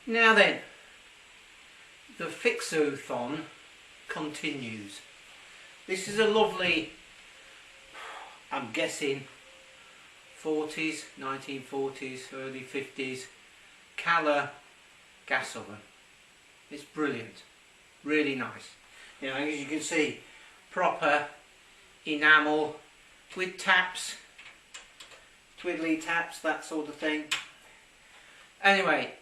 Now then, the fixathon continues. This is a lovely, I'm guessing 40s, 1940s, early 50s Calor gas oven. It's brilliant, really nice. You know, as you can see, proper enamel with taps, twiddly taps, that sort of thing. Anyway,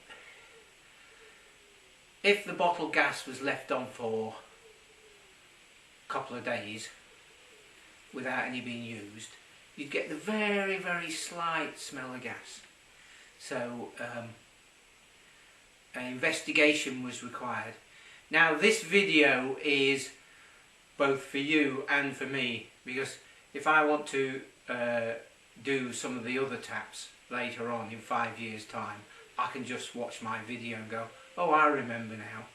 if the bottle gas was left on for a couple of days without any being used, you'd get the very, very slight smell of gas. So an investigation was required. Now this video is both for you and for me, because if I want to do some of the other taps later on in 5 years' time, I can just watch my video and go, oh, I remember now.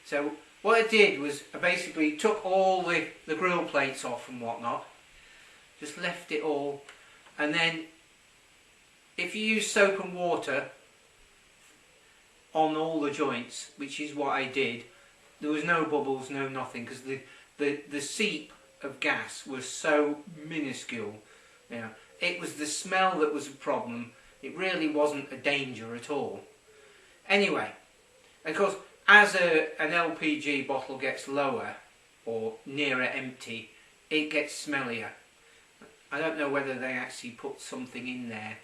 So what I did was I basically took all the grill plates off and whatnot, just left it all, and then if you use soap and water on all the joints, which is what I did, there was no bubbles, no nothing, because the seep of gas was so minuscule. You know, it was the smell that was a problem. It really wasn't a danger at all. Anyway, of course, as an LPG bottle gets lower or nearer empty, it gets smellier. I don't know whether they actually put something in there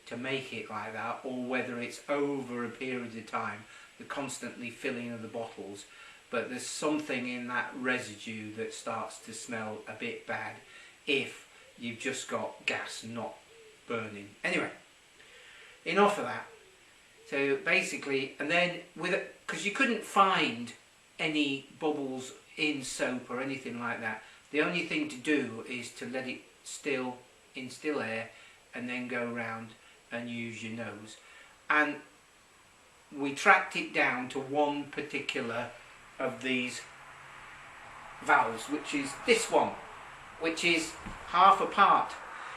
to make it like that, or whether it's over a period of time, the constantly filling of the bottles, but there's something in that residue that starts to smell a bit bad if you've just got gas not burning. Anyway, enough of that. So basically, and then because you couldn't find any bubbles in soap or anything like that, the only thing to do is to let it still in still air and then go around and use your nose. And we tracked it down to one particular of these valves, which is this one, which is half apart.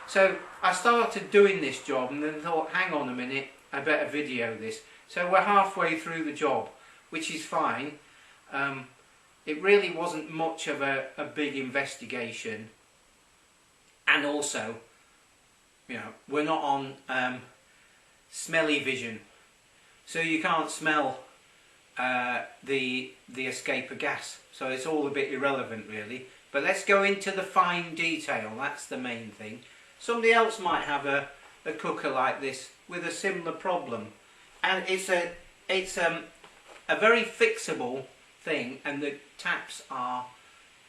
So I started doing this job and then thought, hang on a minute, I better video this. So we're halfway through the job, which is fine. It really wasn't much of a big investigation, and also, you know, we're not on smelly vision, so you can't smell the escape of gas, so it's all a bit irrelevant really. But let's go into the fine detail. That's the main thing. Somebody else might have a cooker like this with a similar problem, and it's a very fixable thing, and the taps are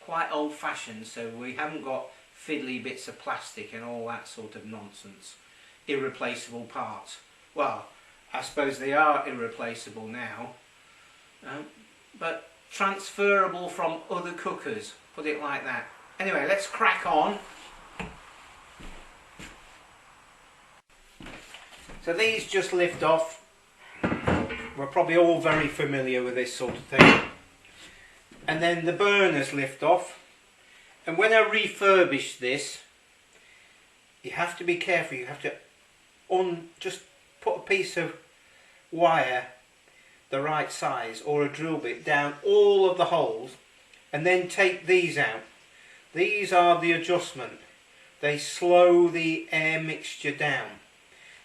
quite old-fashioned, so we haven't got fiddly bits of plastic and all that sort of nonsense. Irreplaceable parts. Well, I suppose they are irreplaceable now, but transferable from other cookers, put it like that. Anyway, let's crack on. So these just lift off. We're probably all very familiar with this sort of thing. And then the burners lift off. And when I refurbish this, you have to be careful. You have to just put a piece of wire the right size or a drill bit down all of the holes, and then take these out. These are the adjustment. They slow the air mixture down.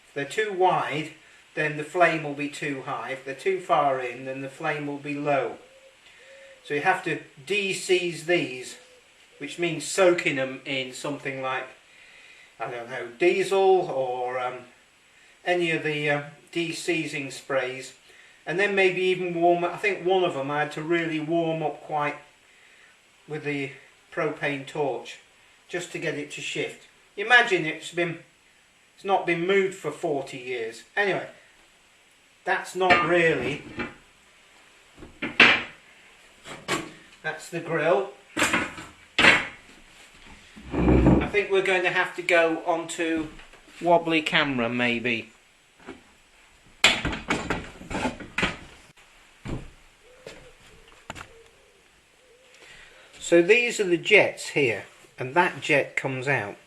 If they're too wide, then the flame will be too high. If they're too far in, then the flame will be low. So you have to de-seize these, which means soaking them in something like, I don't know, diesel or any of the de-seizing sprays, and then maybe even warm. I think one of them I had to really warm up quite with the propane torch just to get it to shift. Imagine it's not been moved for 40 years. Anyway, that's not really. That's the grill. I think we're going to have to go onto wobbly camera maybe. So these are the jets here, and that jet comes out.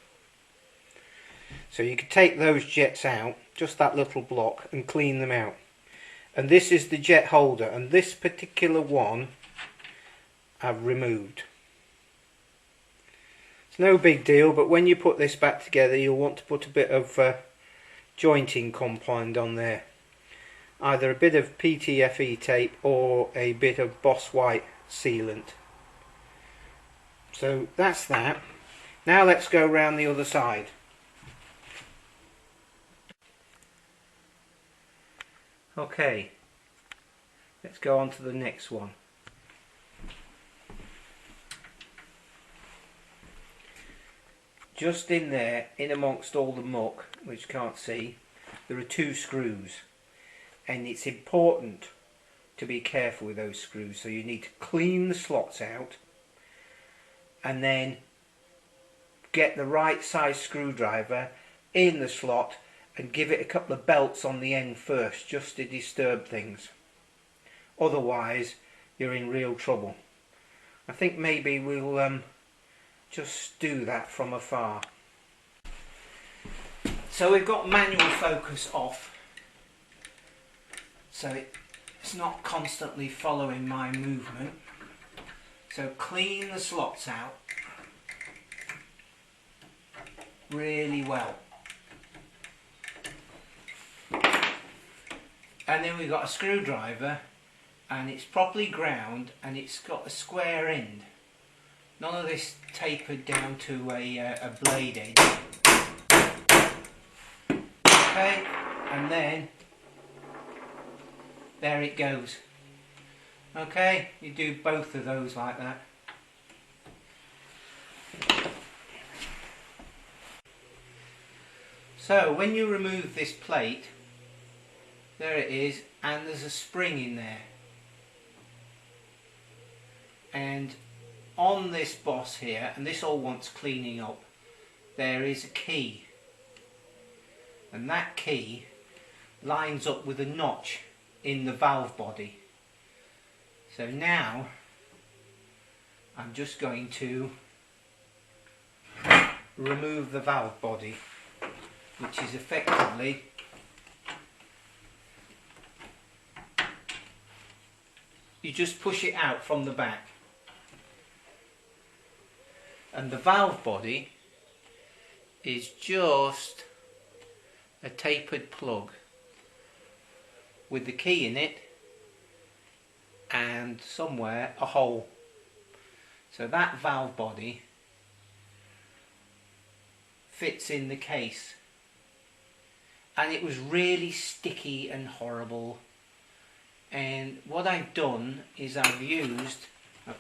So you could take those jets out, just that little block, and clean them out. And this is the jet holder, and this particular one I've removed. It's no big deal, but when you put this back together you'll want to put a bit of jointing compound on there. Either a bit of PTFE tape or a bit of Boss White sealant. So that's that. Now let's go round the other side. Okay, let's go on to the next one. Just in there, in amongst all the muck, which you can't see, there are 2 screws. And it's important to be careful with those screws. So you need to clean the slots out and then get the right size screwdriver in the slot and give it a couple of belts on the end first, just to disturb things. Otherwise you're in real trouble. I think maybe we'll just do that from afar. So we've got manual focus off, so it's not constantly following my movement. So clean the slots out really well. And then we've got a screwdriver, and it's properly ground and it's got a square end. None of this tapered down to a blade edge. Okay, and then there it goes. Okay, you do both of those like that. So when you remove this plate, there it is, and there's a spring in there. And on this boss here, and this all wants cleaning up, there is a key. And that key lines up with a notch in the valve body. So now I'm just going to remove the valve body, which is effectively you just push it out from the back. And the valve body is just a tapered plug with the key in it and somewhere a hole. So that valve body fits in the case. And it was really sticky and horrible. And what I've done is I've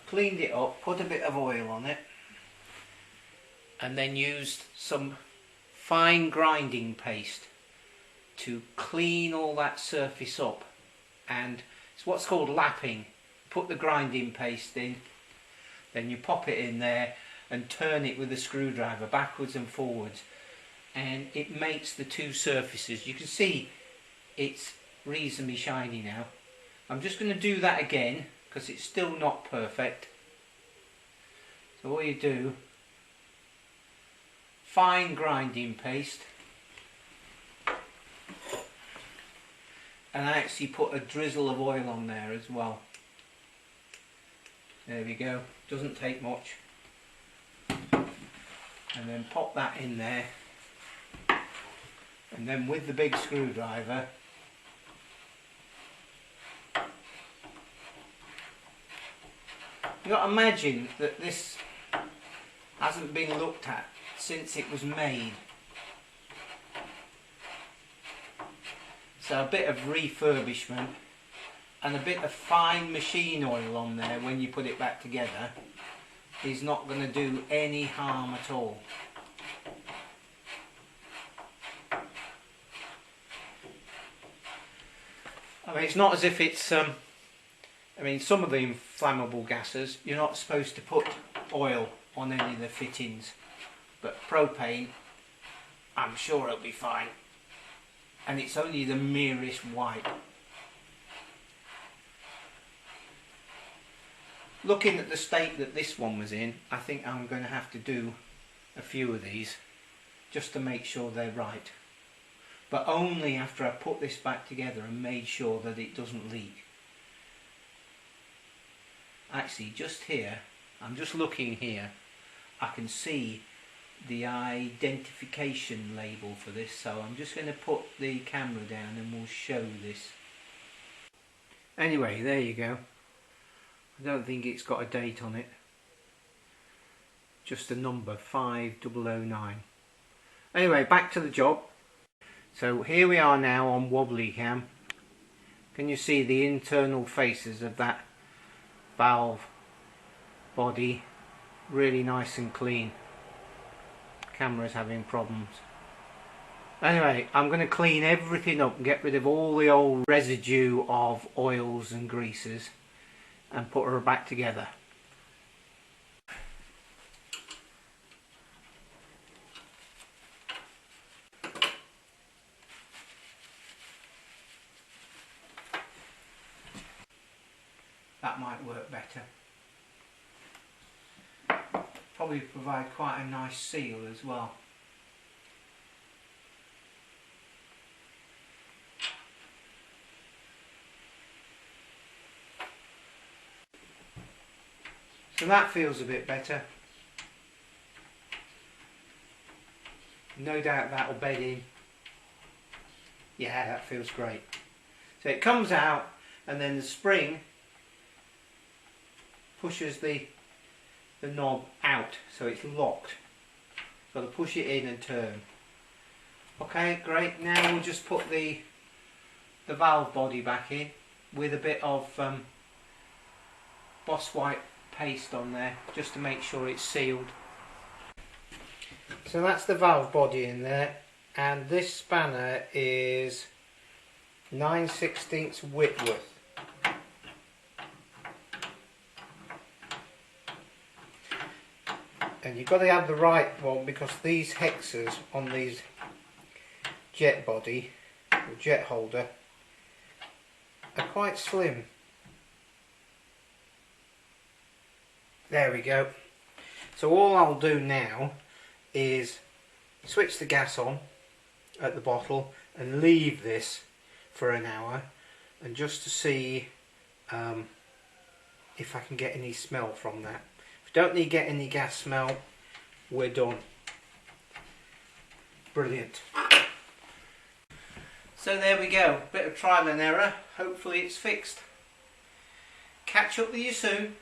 cleaned it up, put a bit of oil on it, and then used some fine grinding paste to clean all that surface up. And it's what's called lapping. Put the grinding paste in, then you pop it in there and turn it with a screwdriver backwards and forwards, and it makes the 2 surfaces. You can see it's reasonably shiny now. I'm just going to do that again because it's still not perfect. So all you do, fine grinding paste, and I actually put a drizzle of oil on there as well. There we go, doesn't take much. And then pop that in there, and then with the big screwdriver you've got to imagine that this hasn't been looked at since it was made. So a bit of refurbishment and a bit of fine machine oil on there when you put it back together is not going to do any harm at all. I mean, it's not as if it's I mean, some of the inflammable gases you're not supposed to put oil on any of the fittings, but propane, I'm sure it'll be fine, and it's only the merest wipe. Looking at the state that this one was in, I think I'm going to have to do a few of these just to make sure they're right. but only after I put this back together and made sure that it doesn't leak. Actually, just here, I'm just looking here, I can see the identification label for this, so I'm just going to put the camera down and we'll show this. Anyway, there you go. I don't think it's got a date on it, just a number, 5009. Anyway, back to the job. So here we are now on wobbly cam. Can you see the internal faces of that valve body? Really nice and clean. Camera's having problems. Anyway, I'm going to clean everything up and get rid of all the old residue of oils and greases and put her back together. That might work better. Probably provide quite a nice seal as well. So that feels a bit better. No doubt that'll bed in. Yeah, that feels great. So it comes out and then the spring pushes the knob out, so it's locked. Got to push it in and turn. Okay, great. Now we'll just put the valve body back in with a bit of Boss White paste on there, just to make sure it's sealed. So that's the valve body in there, and this spanner is 9/16 Whitworth. And you've got to have the right one, because these hexes on these jet body, or jet holder, are quite slim. There we go. So all I'll do now is switch the gas on at the bottle and leave this for an hour, and just to see if I can get any smell from that. If I don't need to get any gas smell, we're done. Brilliant. So there we go, bit of trial and error. Hopefully it's fixed. Catch up with you soon.